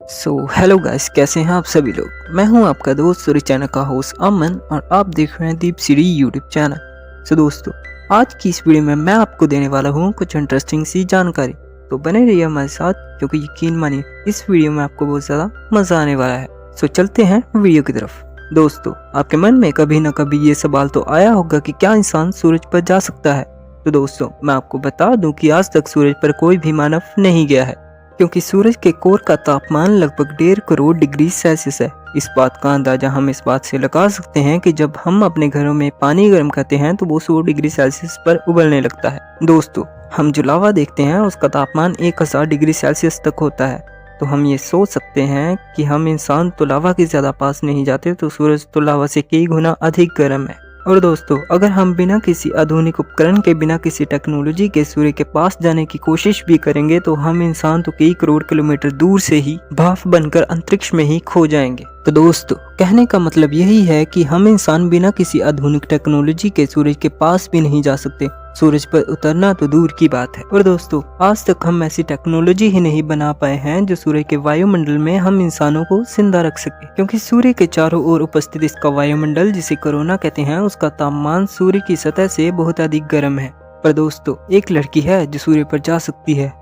Hello guys, कैसे हैं आप सभी लोग। मैं हूं आपका दोस्त सूर्य चैनल का होस्ट अमन और आप देख रहे हैं दीप सीरी यूट्यूब चैनल। दोस्तों, आज की इस वीडियो में मैं आपको देने वाला हूं कुछ इंटरेस्टिंग सी जानकारी। तो बने रहिए हमारे साथ, क्योंकि यकीन मानिए इस वीडियो में आपको बहुत ज़्यादा मज़ा आने वाला है। चलते हैं वीडियो की तरफ। दोस्तों, आपके मन में कभी ना कभी ये सवाल तो आया होगा कि क्या इंसान सूरज पर जा सकता है। तो दोस्तों, मैं आपको बता दूं कि आज तक सूरज पर कोई भी मानव नहीं गया है, क्योंकि सूरज के कोर का तापमान लगभग 1.5 करोड़ डिग्री सेल्सियस है। इस बात का अंदाजा हम इस बात से लगा सकते हैं कि जब हम अपने घरों में पानी गर्म करते हैं तो वो 100 डिग्री सेल्सियस पर उबलने लगता है। दोस्तों, हम जो लावा देखते हैं उसका तापमान 1000 डिग्री सेल्सियस तक होता है। तो हम ये सोच सकते हैं कि हम इंसान तो लावा के ज़्यादा पास नहीं जाते, तो सूरज तो लावा से कई गुना अधिक गर्म है। और दोस्तों, अगर हम बिना किसी आधुनिक उपकरण के, बिना किसी टेक्नोलॉजी के सूर्य के पास जाने की कोशिश भी करेंगे तो हम इंसान तो कई करोड़ किलोमीटर दूर से ही भाप बनकर अंतरिक्ष में ही खो जाएंगे। तो दोस्तों, कहने का मतलब यही है कि हम इंसान बिना किसी आधुनिक टेक्नोलॉजी के सूरज के पास भी नहीं जा सकते। सूरज पर उतरना तो दूर की बात है। और दोस्तों, आज तक हम ऐसी टेक्नोलॉजी ही नहीं बना पाए हैं जो सूर्य के वायुमंडल में हम इंसानों को जिंदा रख सके, क्योंकि सूर्य के चारों ओर उपस्थित इसका वायुमंडल, जिसे कोरोना कहते हैं, उसका तापमान सूर्य की सतह से बहुत अधिक गर्म है। पर दोस्तों, एक लड़की है जो सूर्य पर जा सकती है।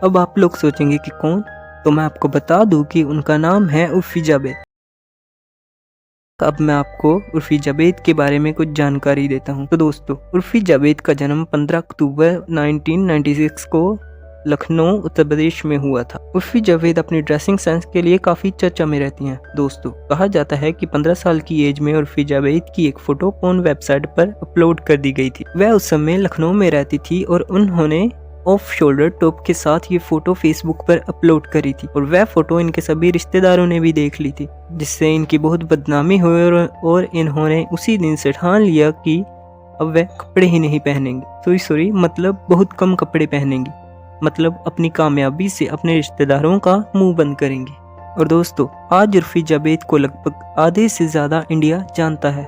अब आप लोग सोचेंगे कि कौन, तो मैं आपको बता दूं कि उनका नाम है उर्फी जावेद। अब मैं आपको उर्फी जावेद के बारे में कुछ जानकारी देता हूं। तो दोस्तों, उर्फी जावेद का जन्म 15 अक्टूबर 1996 को लखनऊ, उत्तर प्रदेश में हुआ था। उर्फी जावेद अपनी ड्रेसिंग सेंस के लिए काफी चर्चा में रहती हैं। दोस्तों, कहा जाता है कि 15 साल की एज में उर्फी जावेद की एक फोटो पोर्न वेबसाइट पर अपलोड कर दी गई थी। वह उस समय लखनऊ में रहती थी और उन्होंने ऑफ शोल्डर टॉप के साथ ये फोटो फेसबुक पर अपलोड करी थी, और वह फोटो इनके सभी रिश्तेदारों ने भी देख ली थी, जिससे इनकी बहुत बदनामी हुई और इन्होंने उसी दिन से ठान लिया कि अब वह कपड़े ही नहीं पहनेंगे। मतलब बहुत कम कपड़े पहनेंगी, मतलब अपनी कामयाबी से अपने रिश्तेदारों का मुंह बंद करेंगी। और दोस्तों, आज उर्फी जावेद को लगभग आधे से ज्यादा इंडिया जानता है।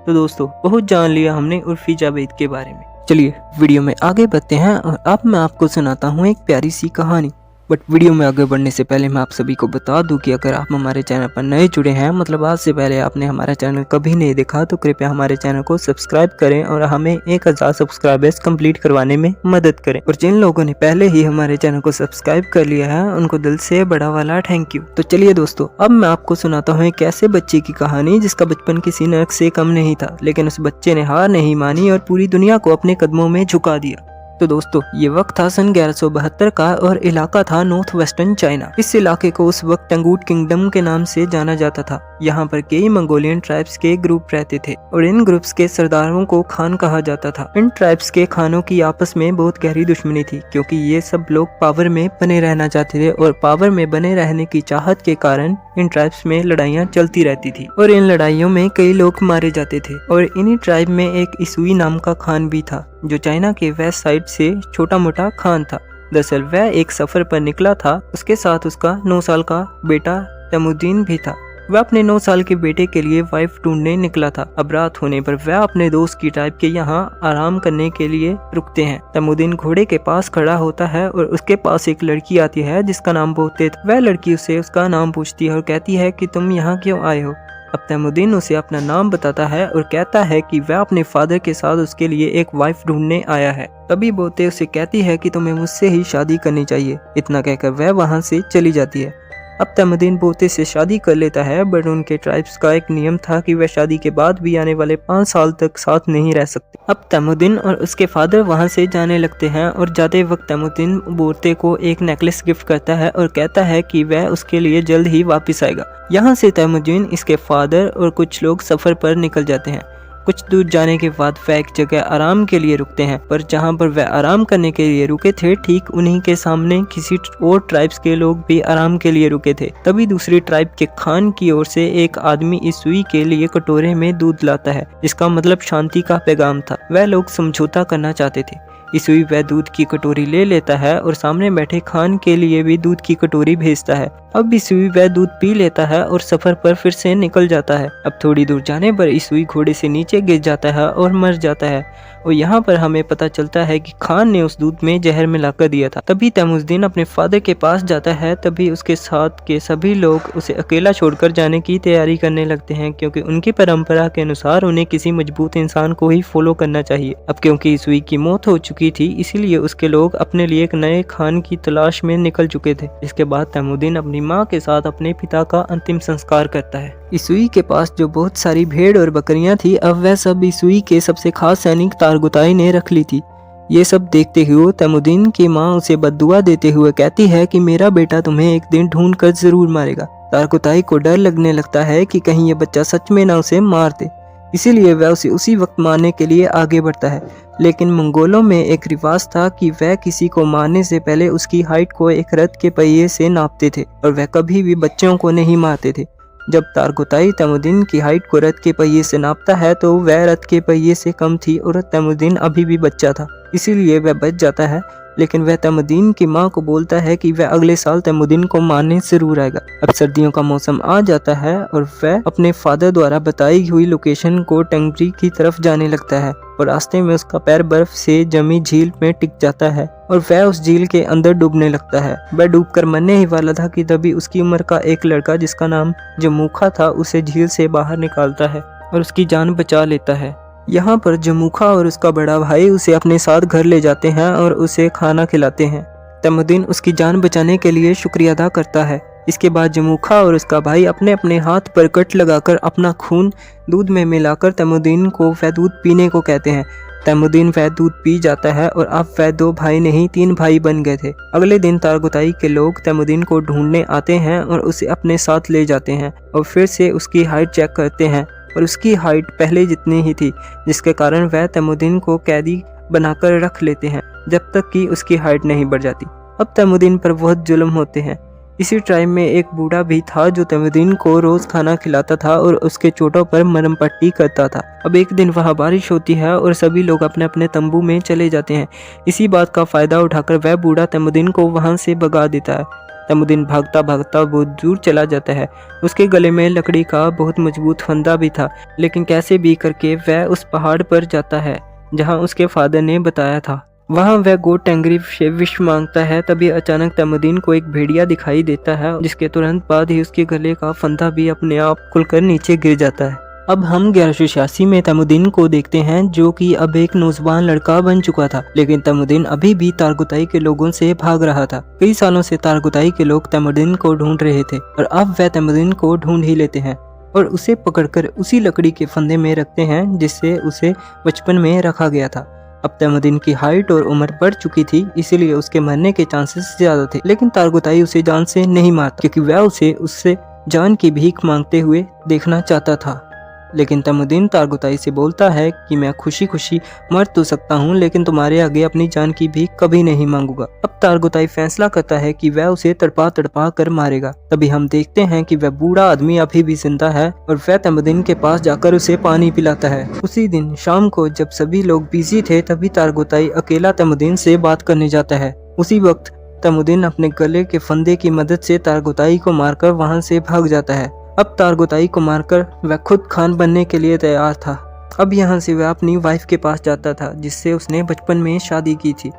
तो दोस्तों, बहुत जान लिया हमने उर्फी जावेद के बारे में। चलिए वीडियो में आगे बढ़ते हैं और अब मैं आपको सुनाता हूँ एक प्यारी सी कहानी। बट वीडियो में आगे बढ़ने से पहले मैं आप सभी को बता दूं कि अगर आप हमारे चैनल पर नए जुड़े हैं, मतलब आज से पहले आपने हमारा चैनल कभी नहीं देखा, तो कृपया हमारे चैनल को सब्सक्राइब करें और हमें 1000 सब्सक्राइबर्स कंप्लीट करवाने में मदद करें। और जिन लोगों ने पहले ही हमारे चैनल को सब्सक्राइब कर लिया है, उनको दिल से बड़ा वाला थैंक यू। तो चलिए दोस्तों, अब मैं आपको सुनाता हूँ एक ऐसे बच्चे की कहानी जिसका बचपन किसी नरक से कम नहीं था, लेकिन उस बच्चे ने हार नहीं मानी और पूरी दुनिया को अपने कदमों में झुका दिया। तो दोस्तों, ये वक्त था सन 1172 का और इलाका था नॉर्थ वेस्टर्न चाइना। इस इलाके को उस वक्त टंगूट किंगडम के नाम से जाना जाता था। यहाँ पर कई मंगोलियन ट्राइब्स के ग्रुप रहते थे और इन ग्रुप्स के सरदारों को खान कहा जाता था। इन ट्राइब्स के खानों की आपस में बहुत गहरी दुश्मनी थी, क्योंकि ये सब लोग पावर में बने रहना चाहते थे और पावर में बने रहने की चाहत के कारण इन ट्राइब्स में लड़ाइयाँ चलती रहती थी और इन लड़ाइयों में कई लोग मारे जाते थे। और इन्हीं ट्राइब में एक इसुई नाम का खान भी था, जो चाइना के वेस्ट साइड से छोटा मोटा खान था। दरअसल वह एक सफर पर निकला था, उसके साथ उसका 9 साल का बेटा तैमुद्दीन भी था। वह अपने 9 साल के बेटे के लिए वाइफ ढूंढने निकला था। अब रात होने पर वह अपने दोस्त की ट्राइब के यहाँ आराम करने के लिए रुकते हैं। तैमुद्दीन घोड़े के पास खड़ा होता है और उसके पास एक लड़की आती है जिसका नाम बोते। वह लड़की उसे उसका नाम पूछती है और कहती है कि तुम यहाँ क्यों आए हो। अब तैमुद्दीन उसे अपना नाम बताता है और कहता है कि वह अपने फादर के साथ उसके लिए एक वाइफ ढूंढने आया है। तभी बोते उसे कहती है कि तुम्हें मुझसे ही शादी करनी चाहिए। इतना कहकर वह वहां से चली जाती है। अब तैमुद्दीन बोते से शादी कर लेता है, बट उनके ट्राइब्स का एक नियम था कि वह शादी के बाद भी आने वाले 5 साल तक साथ नहीं रह सकते। अब तैमुद्दीन और उसके फादर वहां से जाने लगते हैं और जाते वक्त तैमुद्दीन बोते को एक नेकलेस गिफ्ट करता है और कहता है कि वह उसके लिए जल्द ही वापस आएगा। यहाँ से तैमुद्दीन, इसके फादर और कुछ लोग सफर पर निकल जाते हैं। कुछ दूर जाने के बाद वह एक जगह आराम के लिए रुकते हैं, पर जहां पर वह आराम करने के लिए रुके थे, ठीक उन्हीं के सामने किसी और ट्राइब्स के लोग भी आराम के लिए रुके थे। तभी दूसरी ट्राइब के खान की ओर से एक आदमी इस सुई के लिए कटोरे में दूध लाता है, जिसका मतलब शांति का पैगाम था। वह लोग समझौता करना चाहते थे। इसुई वह दूध की कटोरी ले लेता है और सामने बैठे खान के लिए भी दूध की कटोरी भेजता है। अब इसुई वह दूध पी लेता है और सफर पर फिर से निकल जाता है। अब थोड़ी दूर जाने पर इसुई घोड़े से नीचे गिर जाता है और मर जाता है और यहाँ पर हमें पता चलता है कि खान ने उस दूध में जहर मिलाकर दिया था। तभी तैमुद्दीन अपने फादर के पास जाता है। तभी उसके साथ के सभी लोग उसे अकेला छोड़कर जाने की तैयारी करने लगते हैं, क्योंकि उनकी परंपरा के अनुसार उन्हें किसी मजबूत इंसान को ही फॉलो करना चाहिए। अब क्योंकि इसुई की मौत हो चुकी थी, इसीलिए उसके लोग अपने लिए एक नए खान की तलाश में निकल चुके थे। इसके बाद तैमुद्दीन अपनी माँ के साथ अपने पिता का अंतिम संस्कार करता है। इसुई के पास जो बहुत सारी भेड़ और बकरियां थी, अब वह सब इसुई के सबसे खास सैनिक तारगुताई ने रख ली थी। ये सब देखते हुए तैमुद्दीन की माँ उसे बद्दुआ देते हुए कहती है कि मेरा बेटा तुम्हें एक दिन ढूंढ कर जरूर मारेगा। तारगुताई को डर लगने लगता है कि कहीं ये बच्चा सच में ना उसे मार दे, इसीलिए वह उसे उसी वक्त मारने के लिए आगे बढ़ता है। लेकिन मंगोलों में एक रिवाज था कि वह किसी को मारने से पहले उसकी हाइट को एक रथ के पहिए से नापते थे और वह कभी भी बच्चों को नहीं मारते थे। जब तारगुताई तैमुद्दीन की हाइट को रथ के पहिए से नापता है तो वह रथ के पहिए से कम थी और तैमुद्दीन अभी भी बच्चा था, इसीलिए वह बच जाता है। लेकिन वह तैमुद्दीन की माँ को बोलता है कि वह अगले साल तैमुद्दीन को मारने जरूर आएगा। अब सर्दियों का मौसम आ जाता है और वह अपने फादर द्वारा बताई हुई लोकेशन को टेंगरी की तरफ जाने लगता है और रास्ते में उसका पैर बर्फ से जमी झील में टिक जाता है और वह उस झील के अंदर डूबने लगता है। वह डूबकर मरने ही वाला था कि तभी उसकी उम्र का एक लड़का जिसका नाम जमूखा था उसे झील से बाहर निकालता है और उसकी जान बचा लेता है। यहाँ पर जमूखा और उसका बड़ा भाई उसे अपने साथ घर ले जाते हैं और उसे खाना खिलाते हैं। तैमुद्दीन उसकी जान बचाने के लिए शुक्रिया अदा करता है। इसके बाद जमूखा और उसका भाई अपने अपने हाथ पर कट लगाकर अपना खून दूध में मिलाकर तैमुद्दीन को वह दूध पीने को कहते हैं। तैमुद्दीन वह दूध पी जाता है और अब वह 2 भाई नहीं 3 भाई बन गए थे। अगले दिन तारगुताई के लोग तैमुद्दीन को ढूंढने आते हैं और उसे अपने साथ ले जाते हैं और फिर से उसकी हाइट चेक करते हैं और उसकी हाइट पहले जितनी ही थी, जिसके कारण वह तैमुद्दीन को कैदी बनाकर रख लेते हैं जब तक कि उसकी हाइट नहीं बढ़ जाती। अब तैमुद्दीन पर बहुत जुल्म होते हैं। इसी टाइम में एक बूढ़ा भी था जो तैमुद्दीन को रोज खाना खिलाता था और उसके चोटों पर मरहम पट्टी करता था। अब एक दिन वहाँ बारिश होती है और सभी लोग अपने अपने तंबू में चले जाते हैं। इसी बात का फायदा उठाकर वह बूढ़ा तैमुद्दीन को वहाँ से भगा देता है। तैमुद्दीन भागता भागता बहुत दूर चला जाता है। उसके गले में लकड़ी का बहुत मजबूत फंदा भी था, लेकिन कैसे भी करके वह उस पहाड़ पर जाता है जहाँ उसके फादर ने बताया था। वहाँ वह गोट टेंगरी से विष मांगता है। तभी अचानक तैमुद्दीन को एक भेड़िया दिखाई देता है, जिसके तुरंत बाद ही उसके गले का फंदा भी अपने आप खुलकर नीचे गिर जाता है। अब हम 1186 में तैमुद्दीन को देखते हैं, जो कि अब एक नौजवान लड़का बन चुका था। लेकिन तैमुद्दीन अभी भी तारगुताई के लोगों से भाग रहा था। कई सालों से तारगुताई के लोग तैमुद्दीन को ढूंढ रहे थे और अब वह तैमुद्दीन को ढूंढ ही लेते हैं और उसे पकड़कर उसी लकड़ी के फंदे में रखते हैं जिससे उसे बचपन में रखा गया था। अब तैमुद्दीन की हाइट और उम्र बढ़ चुकी थी, इसीलिए उसके मरने के चांसेस ज्यादा थे। लेकिन तारगुताई उसे जान से नहीं मारता, क्योंकि वह उसे उससे जान की भीख मांगते हुए देखना चाहता था। लेकिन तैमुद्दीन तारगुताई से बोलता है कि मैं खुशी खुशी मर तो सकता हूँ, लेकिन तुम्हारे आगे अपनी जान की भीख कभी नहीं मांगूंगा। अब तारगुताई फैसला करता है कि वह उसे तड़पा तड़पा कर मारेगा। तभी हम देखते हैं कि वह बूढ़ा आदमी अभी भी जिंदा है और वह तैमुद्दीन के पास जाकर उसे पानी पिलाता है। उसी दिन शाम को जब सभी लोग बिजी थे, तभी तारगुताई अकेला तैमुद्दीन से बात करने जाता है। उसी वक्त तैमुद्दीन अपने गले के फंदे की मदद से तारगुताई को मारकर वहाँ से भाग जाता है। अब तारगुताई को मारकर वह खुद खान बनने के लिए तैयार था। अब यहाँ से वह अपनी वाइफ के पास जाता था, जिससे उसने बचपन में शादी की थी।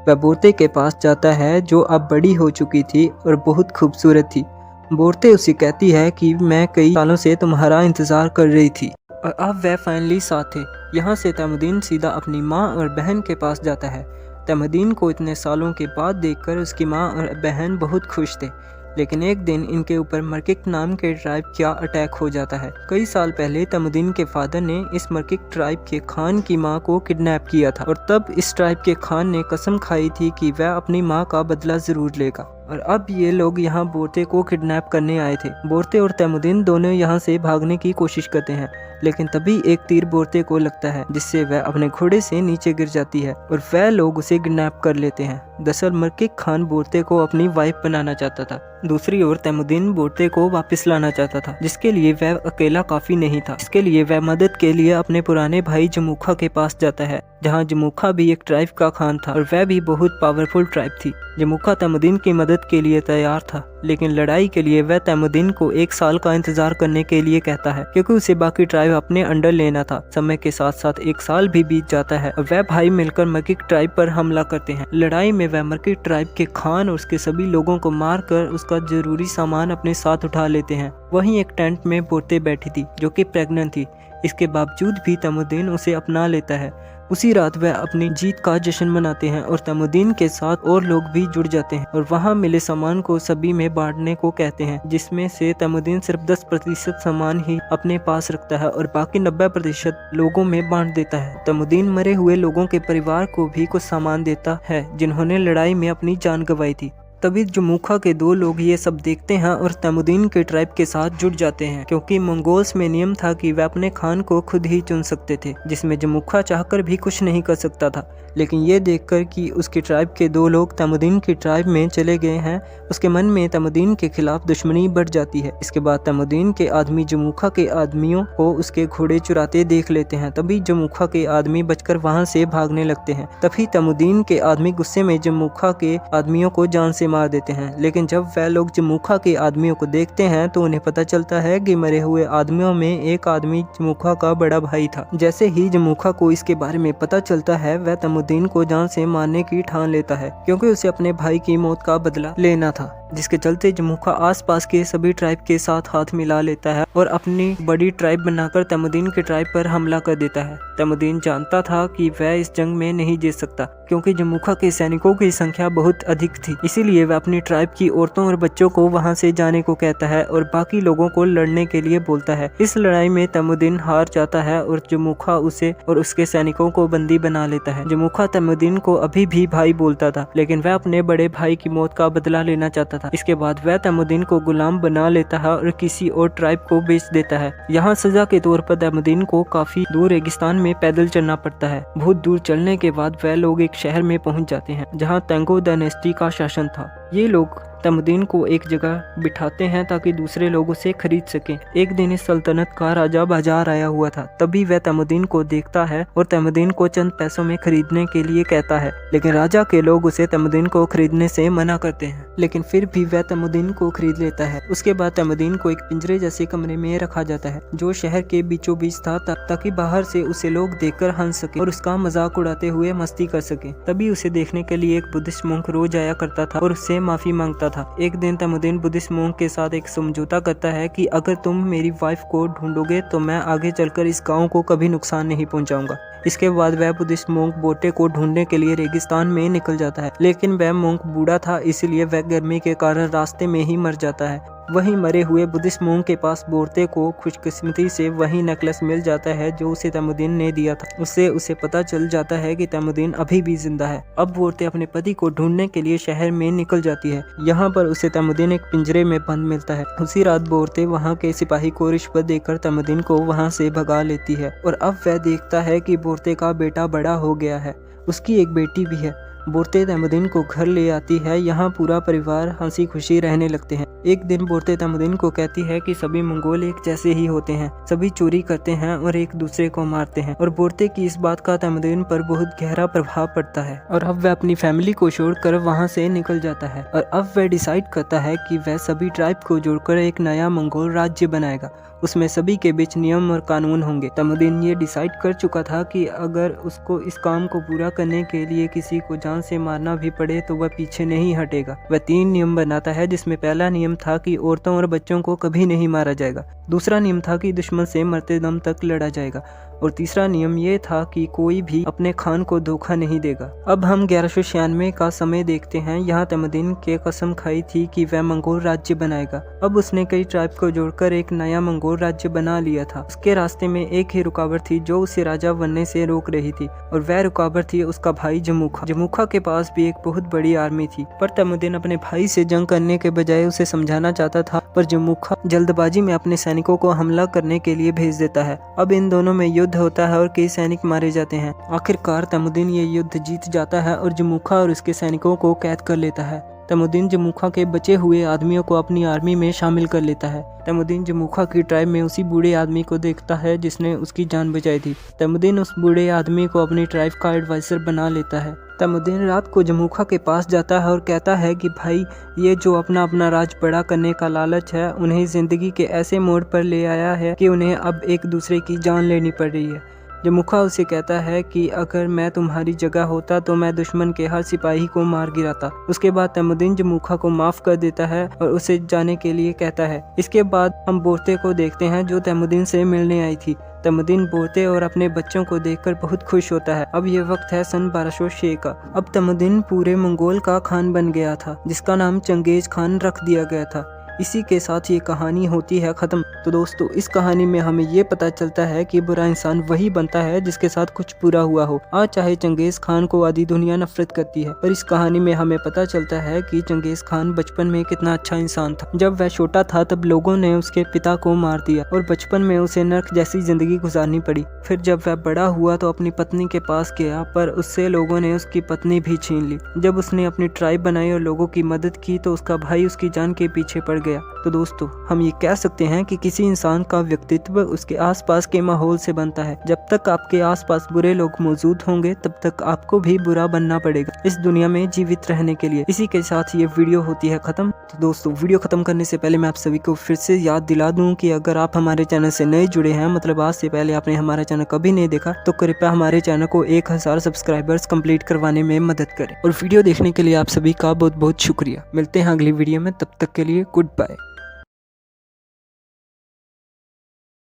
वह बोरते के पास जाता है, जो अब बड़ी हो चुकी थी और बहुत खूबसूरत थी। बोरते उसे कहती है कि मैं कई सालों से तुम्हारा इंतजार कर रही थी और अब वह फाइनली साथ थे। यहाँ से तैमुद्दीन सीधा अपनी माँ और बहन के पास जाता है। तैमुद्दीन को इतने सालों के बाद देखकर उसकी माँ और बहन बहुत खुश थे। लेकिन एक दिन इनके ऊपर मर्किक नाम के ट्राइब का अटैक हो जाता है। कई साल पहले तैमुद्दीन के फादर ने इस मर्किक ट्राइब के खान की मां को किडनैप किया था और तब इस ट्राइब के खान ने कसम खाई थी कि वह अपनी मां का बदला जरूर लेगा। और अब ये लोग यहाँ बोरते को किडनैप करने आए थे। बोरते और तैमुद्दीन दोनों यहाँ से भागने की कोशिश करते हैं, लेकिन तभी एक तीर बोरते को लगता है, जिससे वह अपने घोड़े से नीचे गिर जाती है और वह लोग उसे किडनैप कर लेते हैं। दरअसल मर्किक खान बोरते को अपनी वाइफ बनाना चाहता था। दूसरी ओर तैमुद्दीन बोरते को वापस लाना चाहता था, जिसके लिए वह अकेला काफी नहीं था। इसके लिए वह मदद के लिए अपने पुराने भाई जमूखा के पास जाता है, जहाँ जमूखा भी एक ट्राइब का खान था और वह भी बहुत पावरफुल ट्राइब थी। जमूखा तैमुद्दीन की मदद मदद के लिए तैयार था, लेकिन लड़ाई के लिए वह तैमुद्दीन को 1 साल का इंतजार करने के लिए कहता है, क्योंकि उसे बाकी ट्राइब अपने अंडर लेना था। समय के साथ साथ 1 साल भी बीत जाता है और वह भाई मिलकर मकिक ट्राइब पर हमला करते हैं। लड़ाई में वह मकिक ट्राइब के खान और उसके सभी लोगों को मारकर उसका जरूरी सामान अपने साथ उठा लेते हैं। वहीं एक टेंट में बोर्ते बैठी थी जो कि प्रेग्नेंट थी। इसके बावजूद भी तैमुद्दीन उसे अपना लेता है। उसी रात वह अपनी जीत का जश्न मनाते हैं और तैमुद्दीन के साथ और लोग भी जुड़ जाते हैं और वहां मिले सामान को सभी में बांटने को कहते हैं, जिसमें से तैमुद्दीन सिर्फ 10% सामान ही अपने पास रखता है और बाकी 90% लोगों में बांट देता है। तैमुद्दीन मरे हुए लोगों के परिवार को भी कुछ सामान देता है जिन्होंने लड़ाई में अपनी जान गंवाई थी। तभी जमुखा के 2 लोग ये सब देखते हैं और तैमुद्दीन के ट्राइब के साथ जुड़ जाते हैं, क्योंकि मंगोल्स में नियम था कि वे अपने खान को खुद ही चुन सकते थे, जिसमें जमुखा चाहकर भी कुछ नहीं कर सकता था। लेकिन ये देखकर कि उसके ट्राइब के 2 लोग तैमुद्दीन की ट्राइब में चले गए हैं, उसके मन में तैमुद्दीन के खिलाफ दुश्मनी बढ़ जाती है। इसके बाद तैमुद्दीन के आदमी जमुखा के आदमियों को उसके घोड़े चुराते देख लेते हैं। तभी जमुखा के आदमी बचकर वहां से भागने लगते हैं। तभी तैमुद्दीन के आदमी गुस्से में जमुखा के आदमियों को जान से मार देते हैं। लेकिन जब वह लोग जमुखा के आदमियों को देखते हैं तो उन्हें पता चलता है कि मरे हुए आदमियों में एक आदमी जमुखा का बड़ा भाई था। जैसे ही जमुखा को इसके बारे में पता चलता है, वह तैमुद्दीन को जान से मारने की ठान लेता है, क्योंकि उसे अपने भाई की मौत का बदला लेना था। जिसके चलते जमुखा आसपास के सभी ट्राइब के साथ हाथ मिला लेता है और अपनी बड़ी ट्राइब बनाकर तैमुद्दीन के ट्राइब पर हमला कर देता है। तैमुद्दीन जानता था कि वह इस जंग में नहीं जीत सकता, क्योंकि जमुखा के सैनिकों की संख्या बहुत अधिक थी। इसीलिए वह अपनी ट्राइब की औरतों और बच्चों को वहां से जाने को कहता है और बाकी लोगों को लड़ने के लिए बोलता है। इस लड़ाई में तैमुद्दीन हार जाता है और जमुखा उसे और उसके सैनिकों को बंदी बना लेता है। जमुखा तैमुद्दीन को अभी भी भाई बोलता था, लेकिन वह अपने बड़े भाई की मौत का बदला लेना चाहता था। इसके बाद वह तैमुद्दीन को गुलाम बना लेता है और किसी और ट्राइब को बेच देता है। यहाँ सजा के तौर पर तैमुद्दीन को काफी दूर रेगिस्तान में पैदल चलना पड़ता है। बहुत दूर चलने के बाद वह लोग एक शहर में पहुंच जाते हैं जहाँ तेंगो डायनेस्टी का शासन था। ये लोग तैमुद्दीन को एक जगह बिठाते हैं ताकि दूसरे लोग उसे खरीद सकें। एक दिन इस सल्तनत का राजा बाजार आया हुआ था। तभी वह तैमुद्दीन को देखता है और तैमुद्दीन को चंद पैसों में खरीदने के लिए कहता है, लेकिन राजा के लोग उसे तैमुद्दीन को खरीदने से मना करते हैं। लेकिन फिर भी वह तैमुद्दीन को खरीद लेता है। उसके बाद तैमुद्दीन को एक पिंजरे जैसे कमरे में रखा जाता है जो शहर के बीचों बीच था, ताकि बाहर से उसे लोग देखकर हंस सके और उसका मजाक उड़ाते हुए मस्ती कर सके। तभी उसे देखने के लिए एक बुद्धिस्ट मोंक रोज आया करता था और उससे माफी मांगता था। एक दिन तैमुद्दीन बुद्धिस्ट मोंक के साथ एक समझौता करता है कि अगर तुम मेरी वाइफ को ढूंढोगे तो मैं आगे चलकर इस गांव को कभी नुकसान नहीं पहुंचाऊंगा। इसके बाद वह बुद्धिस्ट मोंक बोटे को ढूंढने के लिए रेगिस्तान में निकल जाता है, लेकिन वह मोंक बूढ़ा था, इसलिए वह गर्मी के कारण रास्ते में ही मर जाता है। वहीं मरे हुए बुद्धिस्ट मोंक के पास बोर्ते को खुशकिस्मती से वही नेकलेस मिल जाता है जो उसे तैमुद्दीन ने दिया था। उससे उसे पता चल जाता है कि तैमुद्दीन अभी भी जिंदा है। अब बोर्ते अपने पति को ढूंढने के लिए शहर में निकल जाती है। यहाँ पर उसे तैमुद्दीन एक पिंजरे में बंद मिलता है। उसी रात बोर्ते वहाँ के सिपाही को रिश्वत देकर तैमुद्दीन को वहाँ से भगा लेती है और अब वह देखता है कि बोर्ते का बेटा बड़ा हो गया है। उसकी एक बेटी भी है। बोर्ते तैमुद्दीन को घर ले आती है। यहाँ पूरा परिवार हंसी खुशी रहने लगते हैं। एक दिन बोर्ते तैमुद्दीन को कहती है कि सभी मंगोल एक जैसे ही होते हैं, सभी चोरी करते हैं और एक दूसरे को मारते हैं। और बोर्ते की इस बात का तैमुद्दीन पर बहुत गहरा प्रभाव पड़ता है और अब वह अपनी फैमिली को छोड़कर वहाँ से निकल जाता है। और अब वह डिसाइड करता है कि वह सभी ट्राइब को जोड़कर एक नया मंगोल राज्य बनाएगा। उसमें सभी के बीच नियम और कानून होंगे। तैमुद्दीन ये डिसाइड कर चुका था कि अगर उसको इस काम को पूरा करने के लिए किसी को जान से मारना भी पड़े तो वह पीछे नहीं हटेगा। वह 3 नियम बनाता है, जिसमें पहला नियम था कि औरतों और बच्चों को कभी नहीं मारा जाएगा। दूसरा नियम था कि दुश्मन से मरते दम तक लड़ा जाएगा और तीसरा नियम ये था कि कोई भी अपने खान को धोखा नहीं देगा। अब हम 1196 का समय देखते हैं। यहाँ तैमुद्दीन के कसम खाई थी कि वह मंगोल राज्य बनाएगा। अब उसने कई ट्राइब को जोड़कर एक नया मंगोल राज्य बना लिया था। उसके रास्ते में एक ही रुकावट थी जो उसे राजा बनने से रोक रही थी, और वह रुकावट थी उसका भाई जमुखा। जमुखा के पास भी एक बहुत बड़ी आर्मी थी, पर तैमुद्दीन अपने भाई से जंग करने के बजाय उसे समझाना चाहता था, पर जमुखा जल्दबाजी में अपने सैनिकों को हमला करने के लिए भेज देता है। अब इन दोनों में युद्ध होता है और कई सैनिक मारे जाते हैं। आखिरकार तैमुद्दीन ये युद्ध जीत जाता है और जमुखा और उसके सैनिकों को कैद कर लेता है। तैमुद्दीन जमूखा के बचे हुए आदमियों को अपनी आर्मी में शामिल कर लेता है। तैमुद्दीन जमूखा की ट्राइब में उसी बूढ़े आदमी को देखता है जिसने उसकी जान बचाई थी। तैमुद्दीन उस बूढ़े आदमी को अपनी ट्राइब का एडवाइजर बना लेता है। तैमुद्दीन रात को जमूखा के पास जाता है और कहता है कि भाई, ये जो अपना अपना राज बड़ा करने का लालच है उन्हें ज़िंदगी के ऐसे मोड़ पर ले आया है कि उन्हें अब एक दूसरे की जान लेनी पड़ रही है। जमूखा उसे कहता है कि अगर मैं तुम्हारी जगह होता तो मैं दुश्मन के हर सिपाही को मार गिराता। उसके बाद तैमुद्दीन जमूखा को माफ़ कर देता है और उसे जाने के लिए कहता है। इसके बाद हम बोरते को देखते हैं जो तैमुद्दीन से मिलने आई थी। तैमुद्दीन बोरते और अपने बच्चों को देखकर बहुत खुश होता है। अब ये वक्त है सन 1206 का। अब तैमुद्दीन पूरे मंगोल का खान बन गया था जिसका नाम चंगेज खान रख दिया गया था। इसी के साथ ये कहानी होती है ख़त्म। तो दोस्तों, इस कहानी में हमें ये पता चलता है कि बुरा इंसान वही बनता है जिसके साथ कुछ बुरा हुआ हो। आज चाहे चंगेज़ खान को आधी दुनिया नफरत करती है, पर इस कहानी में हमें पता चलता है कि चंगेज़ खान बचपन में कितना अच्छा इंसान था। जब वह छोटा था तब लोगों ने उसके पिता को मार दिया और बचपन में उसे नर्क जैसी जिंदगी गुजारनी पड़ी। फिर जब वह बड़ा हुआ तो अपनी पत्नी के पास गया, पर उससे लोगों ने उसकी पत्नी भी छीन ली। जब उसने अपनी ट्राइब बनाई और लोगों की मदद की तो उसका भाई उसकी जान के पीछे पड़ गया। तो दोस्तों, हम ये कह सकते हैं कि किसी इंसान का व्यक्तित्व उसके आसपास के माहौल से बनता है। जब तक आपके आसपास बुरे लोग मौजूद होंगे तब तक आपको भी बुरा बनना पड़ेगा इस दुनिया में जीवित रहने के लिए। इसी के साथ ये वीडियो होती है खत्म। तो दोस्तों, वीडियो खत्म करने से पहले मैं आप सभी को फिर से याद दिला दूं कि अगर आप हमारे चैनल से नए जुड़े हैं, मतलब आज से पहले आपने हमारा चैनल कभी नहीं देखा, तो कृपया हमारे चैनल को 1000 सब्सक्राइबर्स कंप्लीट करवाने में मदद करें। और वीडियो देखने के लिए आप सभी का बहुत बहुत शुक्रिया। मिलते हैं अगली वीडियो में, तब तक के लिए गुड बाय।